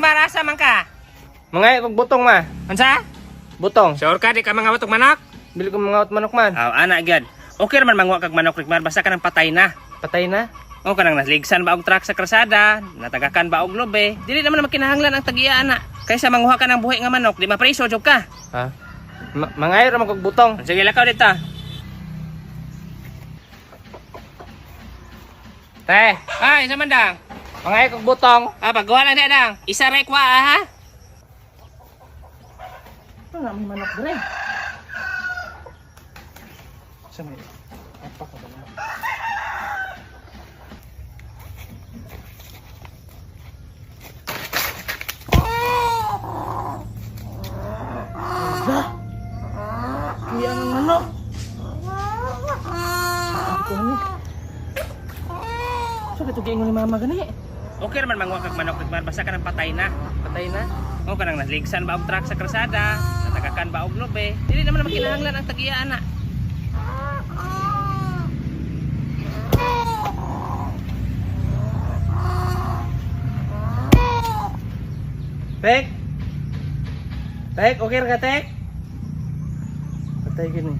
marasa man ka. Mga kog butong ma. Unsa? Butong. Sure ka di ka mga watog manok? Bili ko mga manok man. Ana gyud. Okay man mangwa kag manok Rigmar basta ka nang patay na. Patay na. O kanang nasligsan ba og truck sa krasada, natagakan ba og lobe, dili naman makinahanglan ang tagiya ana. Kaysa manguha ka ng buhi nga manok, di mapreso jud ka. Ha? Mga ra man kog butong. Sige lakaw dito. Te, Ay, sa mandang. mga kog butong. Pagkuha lang siya dang. Isa ray kwa ha. Ito nga may manok dire. Sa may apa ko ba? Kaya ng manok. Ako ni. So kito giingon ni mama gani. Okay man manguha kag manok Rigmar basta ka nang patay na. Patay na. O kanang nasligsan ba og truck sa krasada, natagakan ba og lobe, dili naman makinahanglan ang tagiya ana. Tek. Tek, okay ra ka tek? Patay gini.